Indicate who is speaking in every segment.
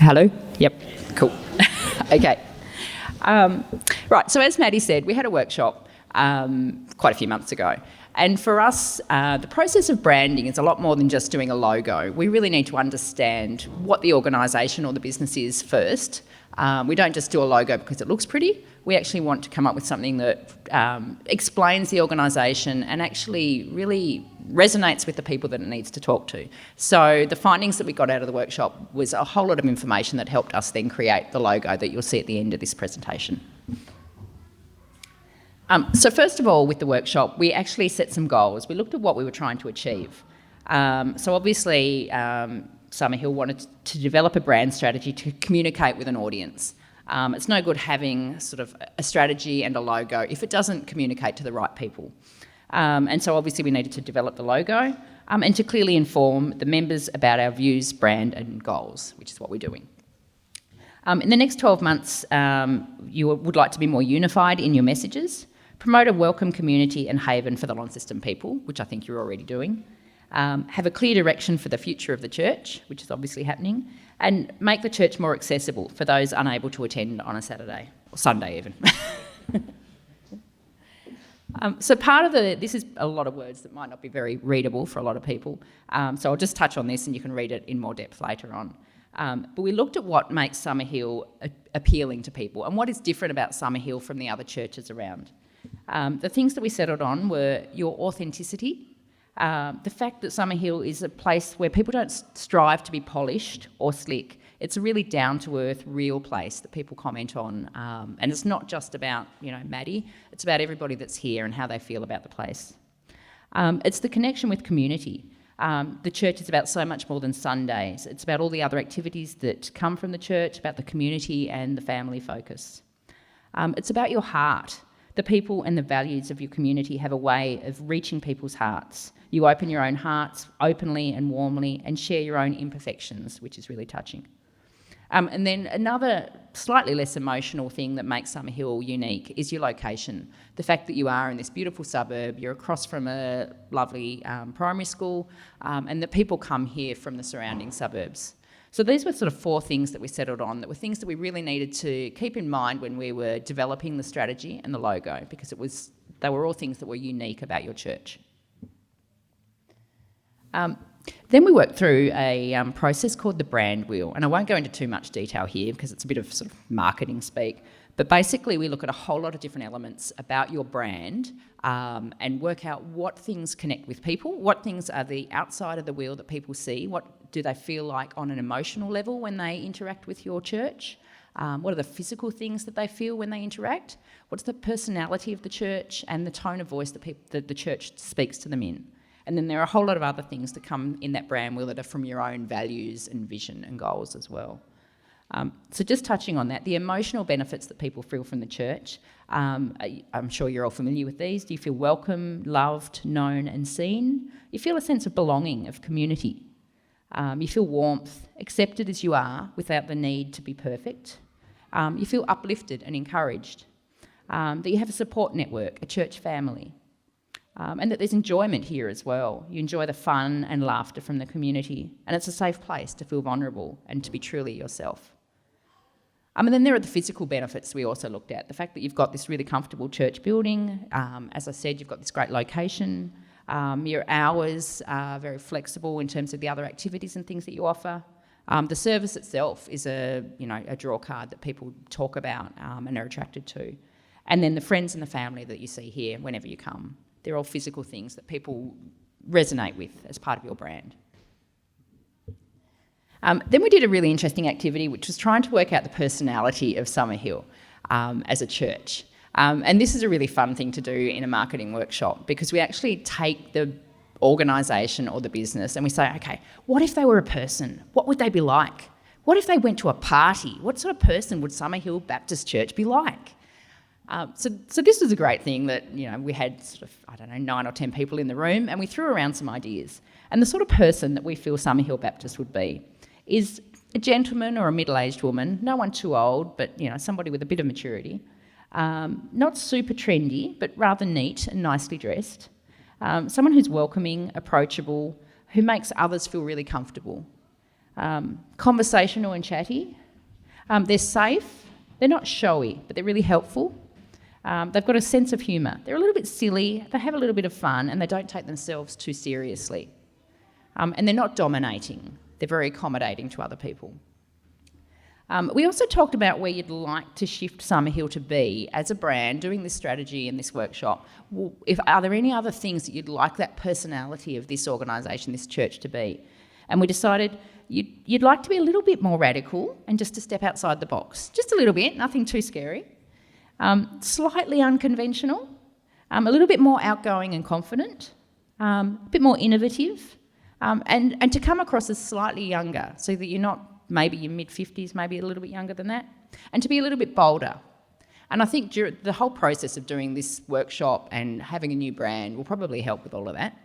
Speaker 1: Hello? Yep, cool. Okay. Right, so as Maddie said, we had a workshop quite a few months ago. And for us, the process of branding is a lot more than just doing a logo. We really need to understand what the organisation or the business is first. We don't just do a logo because it looks pretty. We actually want to come up with something that explains the organisation and actually really resonates with the people that it needs to talk to. So the findings that we got out of the workshop was a whole lot of information that helped us then create the logo that you'll see at the end of this presentation. So first of all, with the workshop, we actually set some goals. We looked at what we were trying to achieve. So obviously, Summerhill wanted to develop a brand strategy to communicate with an audience. It's no good having sort of a strategy and a logo if it doesn't communicate to the right people. And so obviously we needed to develop the logo and to clearly inform the members about our views, brand and goals, which is what we're doing. In the next 12 months, you would like to be more unified in your messages, promote a welcome community and haven for the Launceston people, which I think you're already doing, have a clear direction for the future of the church, which is obviously happening, and make the church more accessible for those unable to attend on a Saturday, or Sunday even. So part of this is a lot of words that might not be very readable for a lot of people, so I'll just touch on this and you can read it in more depth later on. But we looked at what makes Summerhill appealing to people and what is different about Summerhill from the other churches around. The things that we settled on were your authenticity, the fact that Summerhill is a place where people don't strive to be polished or slick. It's a really down-to-earth, real place that people comment on, and it's not just about, Maddie, it's about everybody that's here and how they feel about the place. It's the connection with community. The church is about so much more than Sundays. It's about all the other activities that come from the church, about the community and the family focus. It's about your heart. The people and the values of your community have a way of reaching people's hearts. You open your own hearts openly and warmly and share your own imperfections, which is really touching. And then another slightly less emotional thing that makes Summerhill unique is your location. The fact that you are in this beautiful suburb, you're across from a lovely primary school, and that people come here from the surrounding suburbs. So these were sort of 4 things that we settled on that were things that we really needed to keep in mind when we were developing the strategy and the logo, because they were all things that were unique about your church. Then we worked through a process called the brand wheel, and I won't go into too much detail here because it's a bit of sort of marketing speak, but basically we look at a whole lot of different elements about your brand and work out what things connect with people, what things are the outside of the wheel that people see, what do they feel like on an emotional level when they interact with your church, what are the physical things that they feel when they interact, what's the personality of the church and the tone of voice that the church speaks to them in. And then there are a whole lot of other things that come in that brand wheel that are from your own values and vision and goals as well. So just touching on that, the emotional benefits that people feel from the church, I'm sure you're all familiar with these. Do you feel welcome, loved, known and seen? You feel a sense of belonging, of community. You feel warmth, accepted as you are without the need to be perfect. You feel uplifted and encouraged. That you have a support network, a church family. And that there's enjoyment here as well. You enjoy the fun and laughter from the community, and it's a safe place to feel vulnerable and to be truly yourself. And then there are the physical benefits we also looked at. The fact that you've got this really comfortable church building. As I said, you've got this great location. Your hours are very flexible in terms of the other activities and things that you offer. The service itself is a draw card that people talk about and are attracted to. And then the friends and the family that you see here whenever you come. They're all physical things that people resonate with as part of your brand. Then we did a really interesting activity, which was trying to work out the personality of Summerhill as a church. And this is a really fun thing to do in a marketing workshop, because we actually take the organisation or the business and we say, okay, what if they were a person? What would they be like? What if they went to a party? What sort of person would Summerhill Baptist Church be like? So this was a great thing that, we had sort of, 9 or 10 people in the room, and we threw around some ideas. And the sort of person that we feel Summerhill Baptist would be is a gentleman or a middle-aged woman, no one too old, but, somebody with a bit of maturity. Not super trendy, but rather neat and nicely dressed. Someone who's welcoming, approachable, who makes others feel really comfortable. Conversational and chatty. They're safe. They're not showy, but they're really helpful. They've got a sense of humour. They're a little bit silly, they have a little bit of fun, and they don't take themselves too seriously. And they're not dominating. They're very accommodating to other people. We also talked about where you'd like to shift Summerhill to be as a brand, doing this strategy in this workshop. Are there any other things that you'd like that personality of this organisation, this church to be? And we decided you'd like to be a little bit more radical and just to step outside the box. Just a little bit, nothing too scary. Slightly unconventional, a little bit more outgoing and confident, a bit more innovative, and to come across as slightly younger so that you're not maybe your mid-50s, maybe a little bit younger than that, and to be a little bit bolder. And I think the whole process of doing this workshop and having a new brand will probably help with all of that.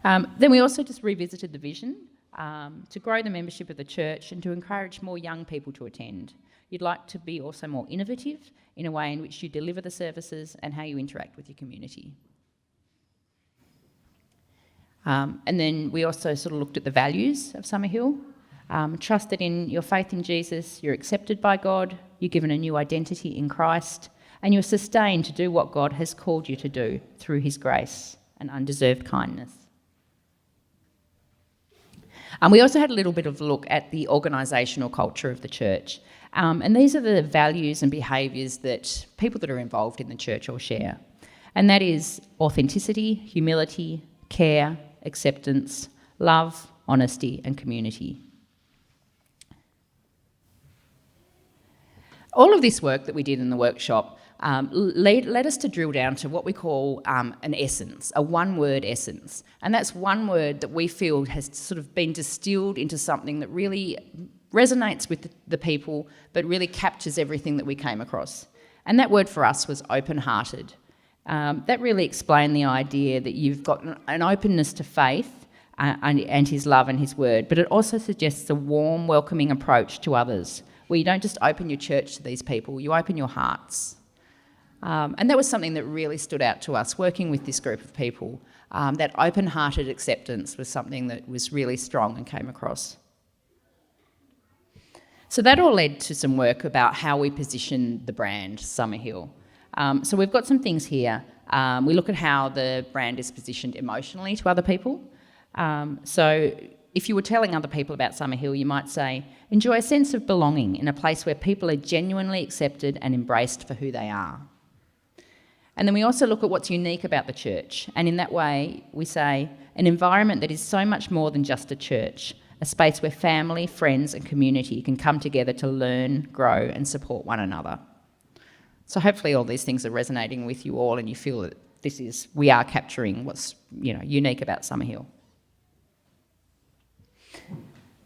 Speaker 1: Then we also just revisited the vision to grow the membership of the church and to encourage more young people to attend. You'd like to be also more innovative in a way in which you deliver the services and how you interact with your community. And then we also sort of looked at the values of Summerhill. Trusted in your faith in Jesus, you're accepted by God, you're given a new identity in Christ, and you're sustained to do what God has called you to do through his grace and undeserved kindness. We also had a little bit of a look at the organisational culture of the church. And these are the values and behaviours that people that are involved in the church all share. And that is authenticity, humility, care, acceptance, love, honesty and community. All of this work that we did in the workshop led us to drill down to what we call an essence, a one-word essence. And that's one word that we feel has sort of been distilled into something that really resonates with the people, but really captures everything that we came across. And that word for us was open-hearted. That really explained the idea that you've got an openness to faith and his love and his word, but it also suggests a warm, welcoming approach to others, where you don't just open your church to these people, you open your hearts. And that was something that really stood out to us, working with this group of people. That open-hearted acceptance was something that was really strong and came across. So that all led to some work about how we position the brand Summerhill. So we've got some things here. We look at how the brand is positioned emotionally to other people. So if you were telling other people about Summerhill, you might say, enjoy a sense of belonging in a place where people are genuinely accepted and embraced for who they are. And then we also look at what's unique about the church. And in that way, we say, an environment that is so much more than just a church, a space where family, friends and community can come together to learn, grow and support one another. So hopefully all these things are resonating with you all and you feel that we are capturing what's unique about Summerhill.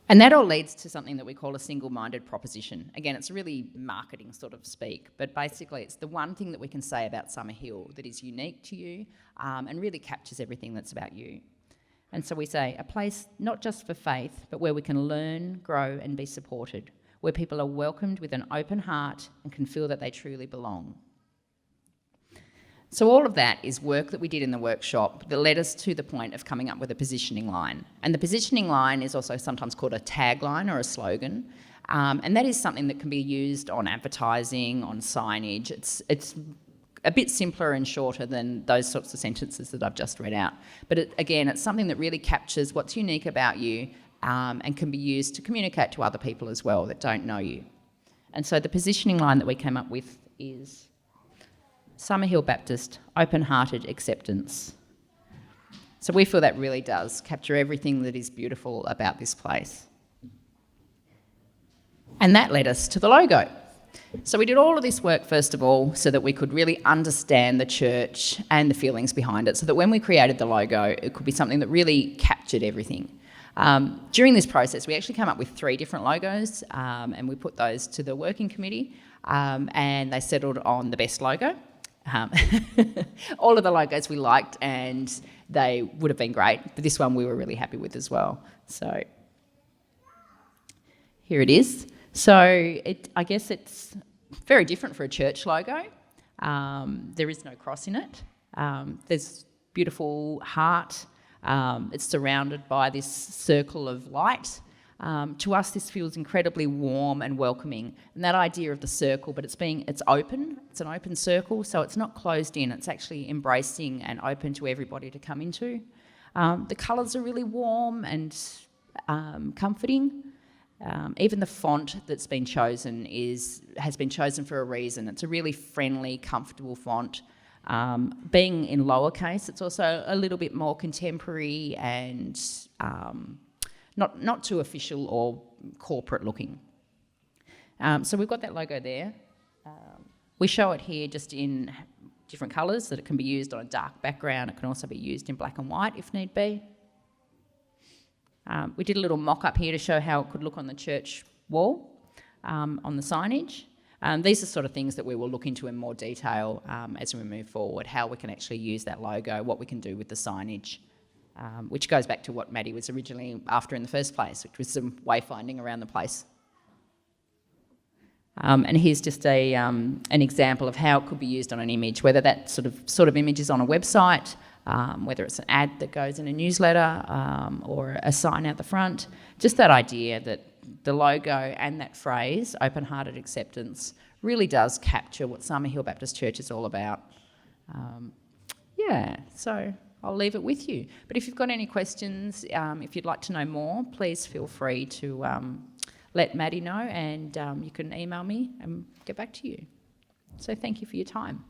Speaker 1: And that all leads to something that we call a single-minded proposition. Again, it's really marketing sort of speak, but basically it's the one thing that we can say about Summerhill that is unique to you and really captures everything that's about you. And so we say a place not just for faith, but where we can learn, grow and be supported, where people are welcomed with an open heart and can feel that they truly belong. So all of that is work that we did in the workshop that led us to the point of coming up with a positioning line. And the positioning line is also sometimes called a tagline or a slogan. And that is something that can be used on advertising, on signage. It's a bit simpler and shorter than those sorts of sentences that I've just read out. But it's something that really captures what's unique about you and can be used to communicate to other people as well that don't know you. And so the positioning line that we came up with is Summerhill Baptist, open-hearted acceptance. So we feel that really does capture everything that is beautiful about this place. And that led us to the logo. So we did all of this work, first of all, so that we could really understand the church and the feelings behind it, so that when we created the logo, it could be something that really captured everything. During this process, we actually came up with 3 different logos, and we put those to the working committee, and they settled on the best logo. All of the logos we liked and they would have been great, but this one we were really happy with as well. So here it is. So I guess it's very different for a church logo. There is no cross in it. There's beautiful heart It's surrounded by this circle of light. To us, this feels incredibly warm and welcoming. And that idea of the circle, but it's open. It's an open circle, so it's not closed in. It's actually embracing and open to everybody to come into. The colours are really warm and comforting. Even the font that's been chosen has been chosen for a reason. It's a really friendly, comfortable font. Being in lowercase, it's also a little bit more contemporary and not too official or corporate looking. So we've got that logo there. We show it here just in different colours, that it can be used on a dark background. It can also be used in black and white if need be. We did a little mock-up here to show how it could look on the church wall, on the signage. These are sort of things that we will look into in more detail as we move forward, how we can actually use that logo, what we can do with the signage, which goes back to what Maddie was originally after in the first place, which was some wayfinding around the place. And here's just an example of how it could be used on an image, whether that sort of image is on a website, whether it's an ad that goes in a newsletter or a sign out the front. Just that idea that the logo and that phrase, open-hearted acceptance, really does capture what Summerhill Baptist Church is all about. So I'll leave it with you. But if you've got any questions, if you'd like to know more, please feel free to let Maddie know, and you can email me and get back to you. So thank you for your time.